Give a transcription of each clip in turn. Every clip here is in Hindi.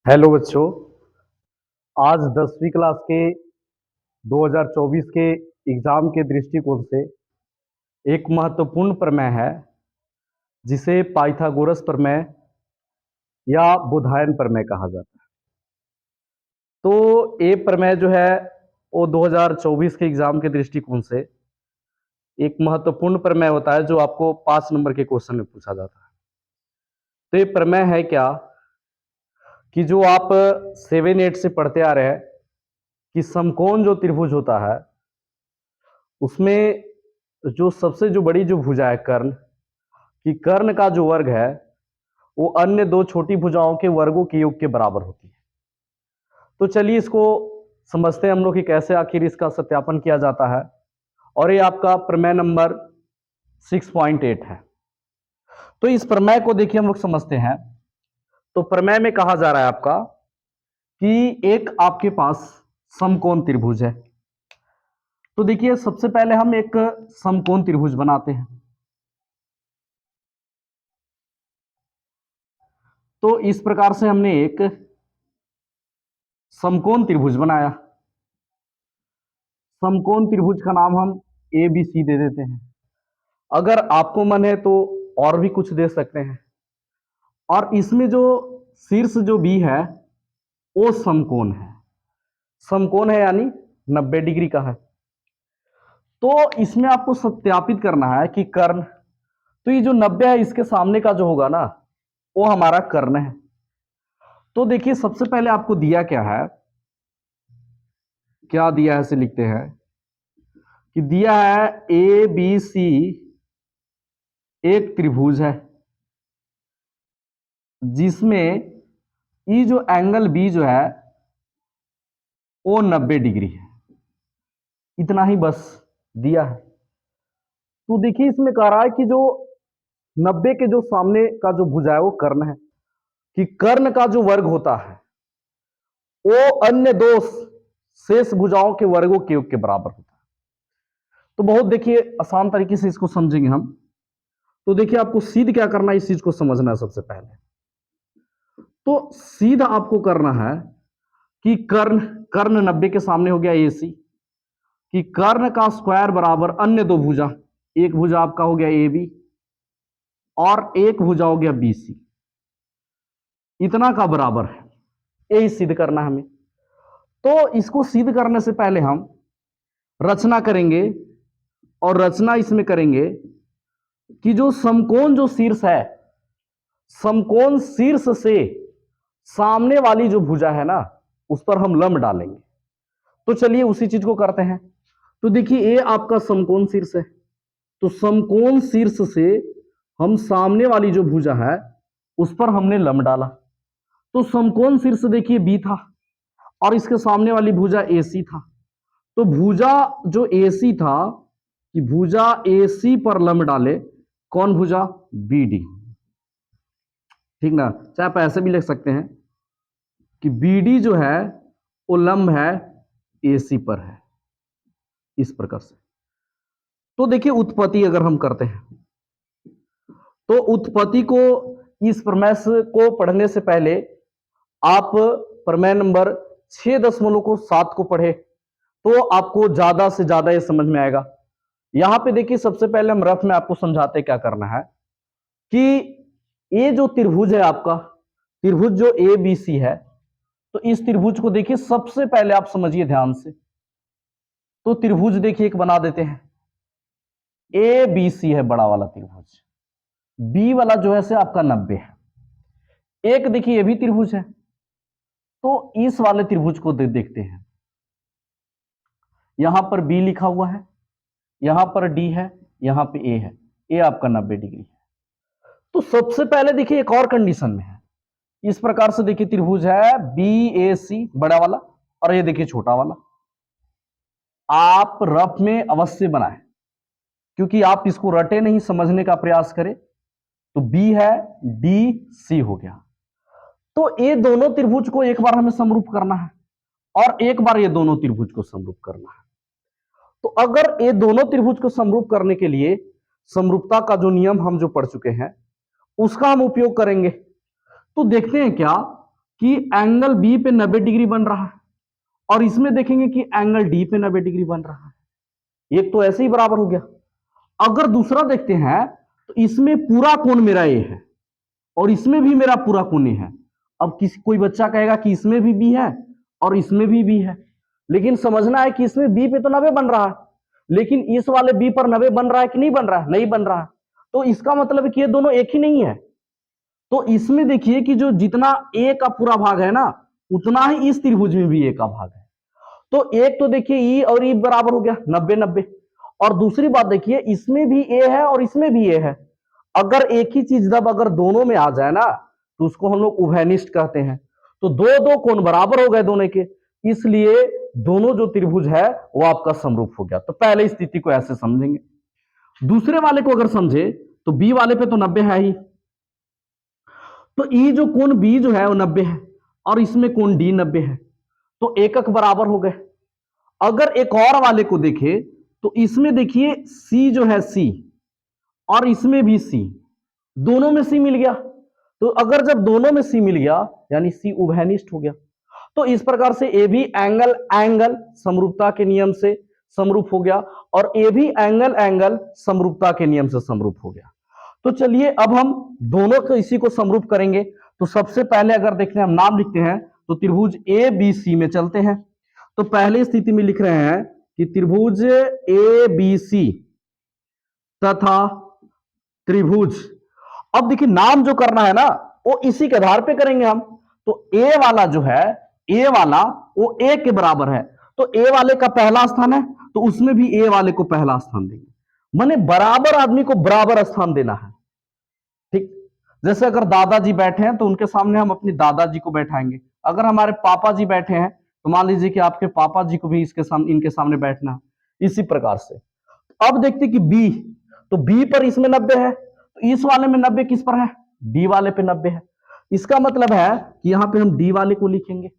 हेलो बच्चों। आज 10वीं क्लास के 2024 के एग्जाम के दृष्टिकोण से एक महत्वपूर्ण प्रमेय है जिसे पाइथागोरस प्रमेय या बोधायन प्रमेय कहा जाता है। तो ये प्रमेय जो है वो 2024 के एग्जाम के दृष्टिकोण से एक महत्वपूर्ण प्रमेय होता है जो आपको 5 नंबर के क्वेश्चन में पूछा जाता है। तो ये प्रमेय है क्या कि जो आप 7-8 से पढ़ते आ रहे हैं कि समकोण जो त्रिभुज होता है उसमें जो सबसे जो बड़ी जो भुजा है कर्ण कि कर्ण का जो वर्ग है वो अन्य दो छोटी भुजाओं के वर्गों के योग के बराबर होती है। तो चलिए इसको समझते हैं हम लोग कि कैसे आखिर इसका सत्यापन किया जाता है। और ये आपका प्रमेय नंबर 6.8 है। तो इस प्रमेय को देखिए हम लोग समझते हैं। तो प्रमेय में कहा जा रहा है आपका कि एक आपके पास समकोण त्रिभुज है। तो देखिए सबसे पहले हम एक समकोण त्रिभुज बनाते हैं। तो इस प्रकार से हमने एक समकोण त्रिभुज बनाया। समकोण त्रिभुज का नाम हम ए बी सी दे देते हैं। अगर आपको मन है तो और भी कुछ दे सकते हैं। और इसमें जो शीर्ष जो बी है वो समकोण है। समकोण है यानी 90 डिग्री का है। तो इसमें आपको सत्यापित करना है कि कर्ण, तो ये जो 90 है इसके सामने का जो होगा ना वो हमारा कर्ण है। तो देखिए सबसे पहले आपको दिया क्या है, क्या दिया है इसे लिखते हैं कि दिया है ए बी सी एक त्रिभुज है जिसमें ई जो एंगल बी जो है वो 90 डिग्री है। इतना ही बस दिया है। तो देखिए इसमें कह रहा है कि जो 90 के जो सामने का जो भुजा है वो कर्ण है, कि कर्ण का जो वर्ग होता है वो अन्य दो शेष भुजाओं के वर्गों के योग के बराबर होता है। तो बहुत देखिए आसान तरीके से इसको समझेंगे हम। तो देखिए आपको सीध क्या करना है, इस चीज को समझना है सबसे पहले। तो सीधा आपको करना है कि कर्ण कर्ण 90 के सामने हो गया ए सी, कि कर्ण का स्क्वायर बराबर अन्य दो भुजा, एक भुजा आपका हो गया ए बी और एक भुजा हो गया बी सी, इतना का बराबर है। यही सिद्ध करना हमें। तो इसको सिद्ध करने से पहले हम रचना करेंगे और रचना इसमें करेंगे कि जो समकोण जो शीर्ष है, समकोण शीर्ष से सामने वाली जो भुजा है ना उस पर हम लंब डालेंगे। तो चलिए उसी चीज को करते हैं। तो देखिए ये आपका समकोण शीर्ष है। तो समकोण शीर्ष से हम सामने वाली जो भुजा है उस पर हमने लंब डाला। तो समकोण शीर्ष देखिए बी था और इसके सामने वाली भुजा ए सी था। तो भुजा जो ए सी था कि भुजा ए सी पर लंब डाले, कौन भुजा, बी डी। ठीक ना, चाहे आप ऐसे भी लिख सकते हैं कि बी डी जो है वो लंब है ए सी पर है, इस प्रकार से। तो देखिए उत्पत्ति अगर हम करते हैं तो उत्पत्ति को इस प्रमेय को पढ़ने से पहले आप प्रमेय नंबर 6.7 को पढ़े तो आपको ज्यादा से ज्यादा ये समझ में आएगा। यहां पे देखिए सबसे पहले हम रफ में आपको समझाते क्या करना है कि ये जो त्रिभुज है आपका, त्रिभुज जो ए बी सी है, तो इस त्रिभुज को देखिए सबसे पहले आप समझिए ध्यान से। तो त्रिभुज देखिए एक बना देते हैं, ए बी सी है बड़ा वाला त्रिभुज, बी वाला जो है से आपका 90 है। एक देखिए ये भी त्रिभुज है। तो इस वाले त्रिभुज को देखते हैं। यहां पर बी लिखा हुआ है, यहां पर डी है, यहां पे ए है, ए आपका 90 डिग्री है। तो सबसे पहले देखिए एक और कंडीशन में है। इस प्रकार से देखिए त्रिभुज है बी ए सी बड़ा वाला और ये देखिए छोटा वाला। आप रफ में अवश्य बनाएं क्योंकि आप इसको रटे नहीं, समझने का प्रयास करें। तो बी है, डी सी हो गया। तो ये दोनों त्रिभुज को एक बार हमें समरूप करना है और एक बार ये दोनों त्रिभुज को समरूप करना है। तो अगर ये दोनों त्रिभुज को समरूप करने के लिए समरूपता का जो नियम हम जो पढ़ चुके हैं उसका हम उपयोग करेंगे। तो देखते हैं क्या कि एंगल बी पे 90 डिग्री बन रहा है और इसमें देखेंगे कि एंगल डी पे 90 डिग्री बन रहा है। एक तो ऐसे ही बराबर हो गया। अगर दूसरा देखते हैं तो इसमें पूरा कोण मेरा ए है और इसमें भी मेरा पूरा कोण ए है। अब किसी कोई बच्चा कहेगा कि इसमें भी बी है और इसमें भी बी है, लेकिन समझना है कि इसमें बी पे तो 90 बन रहा है, लेकिन इस वाले बी पर 90 बन रहा है कि नहीं बन रहा है? नहीं बन रहा है। तो इसका मतलब है कि ये दोनों एक ही नहीं है। तो इसमें देखिए कि जो जितना ए का पूरा भाग है ना, उतना ही इस त्रिभुज में भी ए का भाग है। तो एक तो देखिए ई और ई बराबर हो गया 90-90, और दूसरी बात देखिए इसमें भी ए है और इसमें भी ए है। अगर एक ही चीज जब अगर दोनों में आ जाए ना तो उसको हम लोग उभयनिष्ठ कहते हैं। तो दो दो कोण बराबर हो गए दोनों के, इसलिए दोनों जो त्रिभुज है वो आपका समरूप हो गया। तो पहले स्थिति को ऐसे समझेंगे। दूसरे वाले को अगर समझे तो बी वाले पे तो 90 है ही, तो ई जो कोण बी जो है वो 90 है और इसमें कोण डी 90 है, तो एकक बराबर हो गए। अगर एक और वाले को देखे तो इसमें देखिए सी जो है सी और इसमें भी सी, दोनों में सी मिल गया। तो अगर जब दोनों में सी मिल गया यानी सी उभयनिष्ठ हो गया। तो इस प्रकार से ए भी एंगल एंगल समरूपता के नियम से समरूप हो गया और ए भी एंगल एंगल समरूपता के नियम से समरूप हो गया। तो चलिए अब हम दोनों को इसी को समरूप करेंगे। तो सबसे पहले अगर देखते हैं हम नाम लिखते हैं तो त्रिभुज ए बी सी में चलते हैं। तो पहली स्थिति में लिख रहे हैं कि त्रिभुज ए बी सी तथा त्रिभुज, अब देखिए नाम जो करना है ना वो इसी के आधार पे करेंगे हम। तो ए वाला जो है ए वाला वो ए के बराबर है, तो ए वाले का पहला स्थान है तो उसमें भी ए वाले को पहला स्थान देंगे। माने बराबर आदमी को बराबर स्थान देना है। ठीक, जैसे अगर दादाजी बैठे हैं तो उनके सामने हम अपनी दादाजी को बैठाएंगे। अगर हमारे पापा जी बैठे हैं तो मान लीजिए कि आपके पापा जी को भी इसके सामने इनके सामने बैठना है। इसी प्रकार से अब देखते कि बी, तो बी पर इसमें 90 है तो इस वाले में 90 किस पर है? डी वाले पे 90 है। इसका मतलब है कि यहां पे हम डी वाले को लिखेंगे।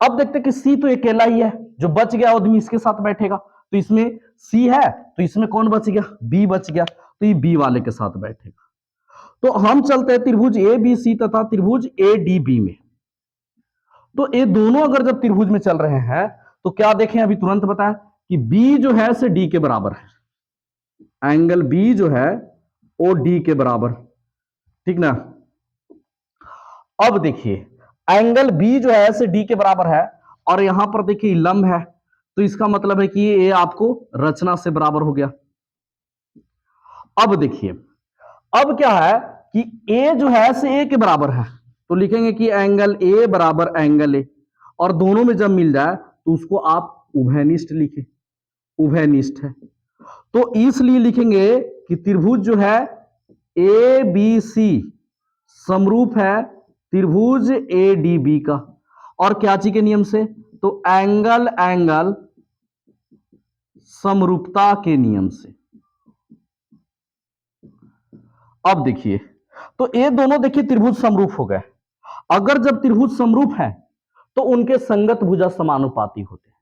अब देखते कि सी तो अकेला ही है, जो बच गया आदमी इसके साथ बैठेगा। तो इसमें सी है तो इसमें कौन बच गया? बी बच गया, तो ये बी वाले के साथ बैठेगा। तो हम चलते हैं त्रिभुज ए बी सी तथा त्रिभुज ए डी बी में। तो ये दोनों अगर जब त्रिभुज में चल रहे हैं तो क्या देखें अभी तुरंत बताएं कि बी जो है से डी के बराबर है। एंगल बी जो है वो डी के बराबर, ठीक ना। अब देखिए एंगल बी जो है से डी के बराबर है और यहां पर देखिए लंब है, तो इसका मतलब है कि ये आपको रचना से बराबर हो गया। अब देखिए अब क्या है कि ए जो है से ए के बराबर है, तो लिखेंगे कि एंगल ए बराबर एंगल ए, और दोनों में जब मिल जाए तो उसको आप उभयनिष्ठ लिखें। उभयनिष्ठ है तो इसलिए लिखेंगे कि त्रिभुज जो है ए बी सी समरूप है त्रिभुज ए डी बी का, और क्या चीज के नियम से? तो एंगल एंगल समरूपता के नियम से। अब देखिए तो ये दोनों देखिए त्रिभुज समरूप हो गए। अगर जब त्रिभुज समरूप है तो उनके संगत भुजा समानुपाती होते हैं।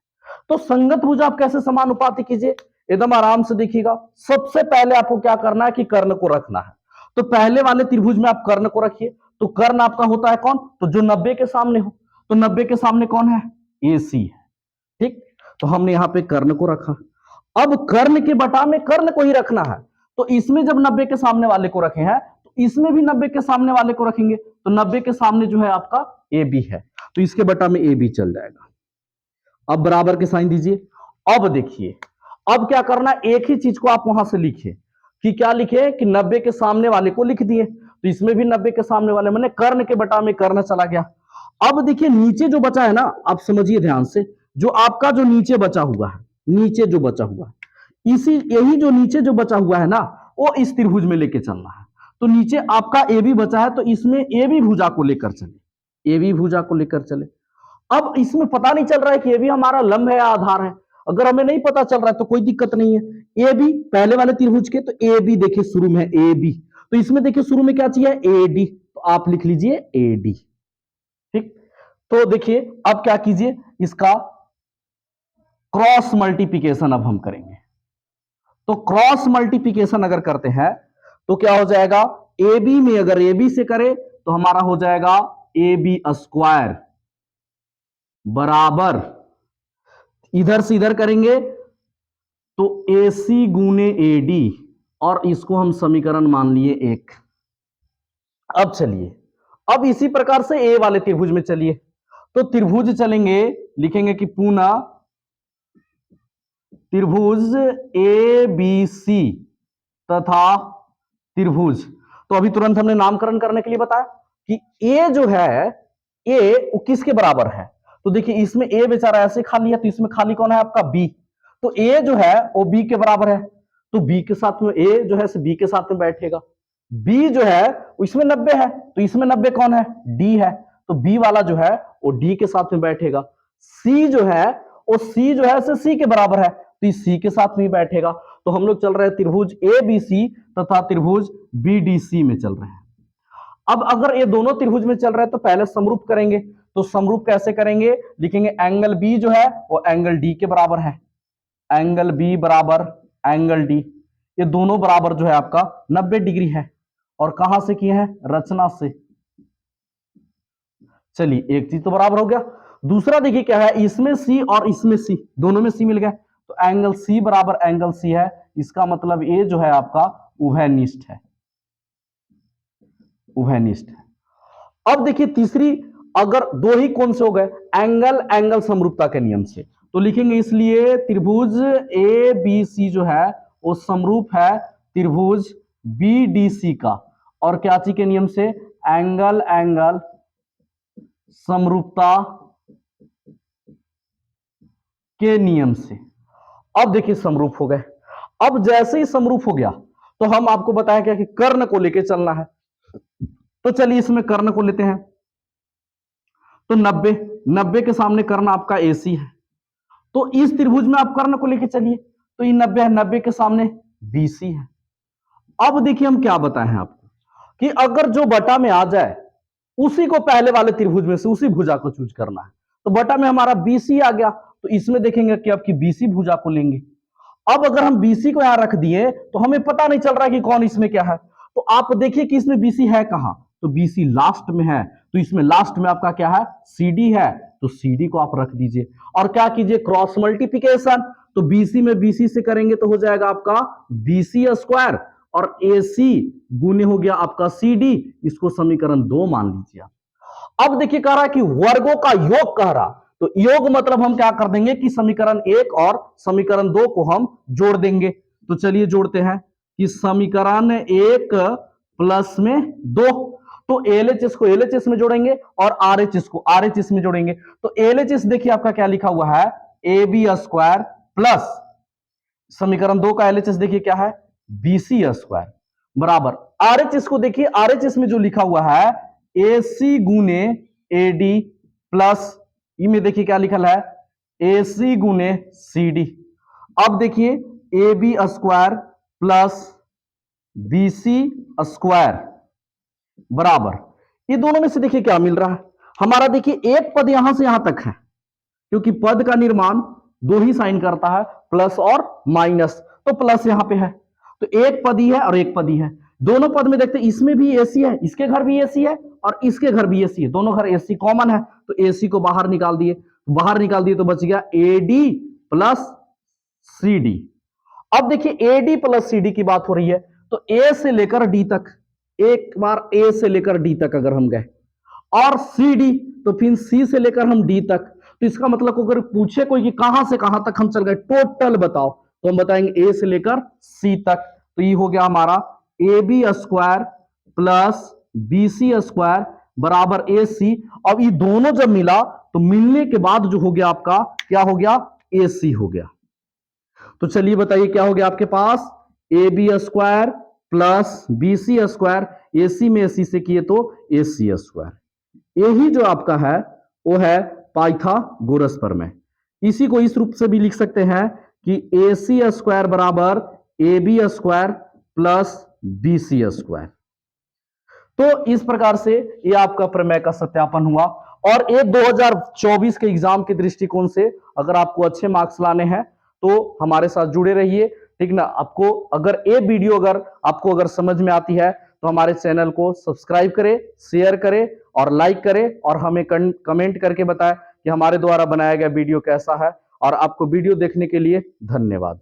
तो संगत भुजा आप कैसे समानुपाती कीजिए? एकदम आराम से देखिएगा। सबसे पहले आपको क्या करना है कि कर्ण को रखना है। तो पहले वाले त्रिभुज में आप कर्ण को रखिए। तो कर्ण आपका होता है कौन? तो जो 90 के सामने हो। तो 90 के सामने कौन है? ए सी है। ठीक, तो हमने यहां पे कर्ण को रखा। अब कर्ण के बटा में कर्ण को ही रखना है। तो इसमें जब 90 के सामने वाले को रखे हैं तो इसमें भी 90 के सामने वाले को रखेंगे। तो 90 के सामने जो है आपका ए बी है, तो इसके बटा में ए बी चल जाएगा। अब बराबर के साइन दीजिए। अब देखिए अब क्या करना, एक ही चीज को आप वहां से लिखिए कि क्या लिखे कि 90 के सामने वाले को लिख दिए, तो इसमें भी 90 के सामने वाले, मैंने कर्ण के बटा में कर्ण चला गया। अब देखिए नीचे जो बचा है ना, आप समझिए ध्यान से, जो आपका जो नीचे बचा हुआ है, नीचे जो बचा हुआ है, इसी यही जो नीचे जो बचा हुआ है ना वो इस त्रिभुज में लेके चलना है। तो नीचे आपका ए बी बचा है तो इसमें ए बी भुजा को लेकर चले, ए बी भुजा को लेकर चले। अब इसमें पता नहीं चल रहा है कि ये भी हमारा लंब है या आधार है। अगर हमें नहीं पता चल रहा है तो कोई दिक्कत नहीं है। ए बी पहले वाले त्रिभुज के, तो ए बी देखिए शुरू में ए बी, तो इसमें देखिए शुरू में क्या चाहिए? ए डी, तो आप लिख लीजिए ए डी। ठीक, तो देखिए अब क्या कीजिए, इसका क्रॉस मल्टीप्लिकेशन अब हम करेंगे। तो क्रॉस मल्टीप्लिकेशन अगर करते हैं तो क्या हो जाएगा? ए बी में अगर ए बी से करें तो हमारा हो जाएगा ए बी स्क्वायर बराबर, इधर से इधर करेंगे तो ए सी गुने ए डी, और इसको हम समीकरण मान लिए एक। अब चलिए, अब इसी प्रकार से ए वाले त्रिभुज में चलिए, तो त्रिभुज चलेंगे, लिखेंगे कि पुनः त्रिभुज ए बी सी तथा त्रिभुज, तो अभी तुरंत हमने नामकरण करने के लिए बताया कि ए जो है, ए वो किसके बराबर है, तो देखिए इसमें ए बेचारा ऐसे खाली है, तो इसमें खाली कौन है आपका बी, तो ए जो है वो बी के बराबर है, तो बी के साथ में ए जो है बी के साथ में बैठेगा। बी जो है इसमें 90 है, तो इसमें 90 कौन है, डी है, तो बी वाला जो है वो डी के साथ में बैठेगा। सी जो है वो सी जो है सी के बराबर है, तो इस सी के साथ में बैठेगा। तो हम लोग चल रहे हैं त्रिभुज ए बी सी तथा त्रिभुज बी डी सी में चल रहे हैं। अब अगर ये दोनों त्रिभुज में चल रहे हैं तो पहले समरूप करेंगे, तो समरूप कैसे करेंगे, लिखेंगे एंगल बी जो है वो एंगल डी के बराबर है, एंगल बी बराबर एंगल डी, ये दोनों बराबर जो है आपका 90 डिग्री है, और कहां से किए हैं, रचना से। चलिए एक चीज तो बराबर हो गया। दूसरा देखिए क्या है, इसमें सी और इसमें सी, दोनों में सी मिल गया, तो एंगल सी बराबर एंगल सी है, इसका मतलब ये जो है आपका उभयनिष्ठ है, उभयनिष्ठ है। अब देखिए तीसरी, अगर दो ही कौन से हो गए, एंगल एंगल समरूपता के नियम से, तो लिखेंगे इसलिए त्रिभुज ए बी सी जो है वो समरूप है त्रिभुज बी डी सी का, और क्या चीज के नियम से, एंगल एंगल समरूपता के नियम से। अब देखिए समरूप हो गए। अब जैसे ही समरूप हो गया तो हम आपको बताया क्या कि कर्ण को लेके चलना है, तो चलिए इसमें कर्ण को लेते हैं, तो 90 के सामने कर्ण आपका एसी है, तो इस त्रिभुज में आप कर्ण को लेके चलिए, तो ये 90 है, 90 के सामने बीसी है। अब देखिए हम क्या बताए हैं आपको कि अगर जो बटा में आ जाए उसी को पहले वाले त्रिभुज में से उसी भुजा को चूज करना है, तो बटा में हमारा बीसी आ गया, तो इसमें देखेंगे कि आपकी बीसी भुजा को लेंगे। अब अगर हम बीसी को यहां रख दिए तो हमें पता नहीं चल रहा कि कौन इसमें क्या है, तो आप देखिए कि इसमें बीसी है कहां, तो बीसी लास्ट में है, तो इसमें लास्ट में आपका क्या है, सीडी है, तो सीडी को आप रख दीजिए और क्या कीजिए, क्रॉस मल्टीप्लिकेशन, तो बीसी में बीसी से करेंगे तो हो जाएगा आपका बीसी स्क्वायर, और एसी गुने हो गया आपका सीडी, इसको समीकरण 2 मान लीजिए। अब देखिए कह रहा है कि वर्गों का योग कह रहा, तो योग मतलब हम क्या कर देंगे कि समीकरण 1 और समीकरण 2 को हम जोड़ देंगे, तो चलिए जोड़ते हैं कि समीकरण 1 प्लस में 2, तो एलएचएस को एलएचएस में जोड़ेंगे और आरएचएस को आरएचएस में जोड़ेंगे, तो एलएचएस देखिए आपका क्या लिखा हुआ है, ए बी स्क्वायर प्लस समीकरण 2 का एलएचएस देखिए क्या है, बीसी स्क्वायर बराबर आरएचएस को देखिए, आरएचएस में जो लिखा हुआ है एसी गुने एडी प्लस में देखिए क्या लिखा है, एसी गुने सीडी। अब देखिए A B square plus BC square बराबर, ये दोनों में से देखिए क्या मिल रहा है हमारा, देखिए एक पद यहां से यहां तक है, क्योंकि पद का निर्माण दो ही साइन करता है, प्लस और माइनस, तो प्लस यहां पे है, तो एक पद ही है और एक पद ही है। दोनों पद में देखते इसमें भी एसी है, इसके घर भी एसी है और इसके घर भी एसी है, दोनों घर एसी कॉमन है, तो एसी को बाहर निकाल दिए, तो बच गया एडी प्लस सीडी। अब देखिए एडी प्लस सीडी की बात हो रही है, तो ए से लेकर डी तक, एक बार ए से लेकर डी तक अगर हम गए और सी डी, तो फिर सी से लेकर हम डी तक, तो इसका मतलब अगर पूछे कोई कि कहां से कहां तक हम चल गए टोटल बताओ, तो हम बताएंगे ए से लेकर सी तक, तो ये हो गया हमारा A B square plus B C square बराबर ए सी। अब ये दोनों जब मिला तो मिलने के बाद जो हो गया आपका क्या हो गया, ए सी हो गया। तो चलिए बताइए क्या हो गया आपके पास, A B square plus B C square, A C में ए सी से किए तो ए सी स्क्वायर, यही जो आपका है वो है पाइथागोरस प्रमेय। इसी को इस रूप से भी लिख सकते हैं कि ए सी स्क्वायर बराबर A B square plus B C square. तो इस प्रकार से ये आपका प्रमेय का सत्यापन हुआ, और ये 2024 के एग्जाम के दृष्टिकोण से अगर आपको अच्छे मार्क्स लाने हैं तो हमारे साथ जुड़े रहिए, ठीक ना। आपको अगर ये वीडियो अगर आपको समझ में आती है तो हमारे चैनल को सब्सक्राइब करें, शेयर करें और लाइक करें और हमें कमेंट करके बताएं कि हमारे द्वारा बनाया गया वीडियो कैसा है। और आपको वीडियो देखने के लिए धन्यवाद।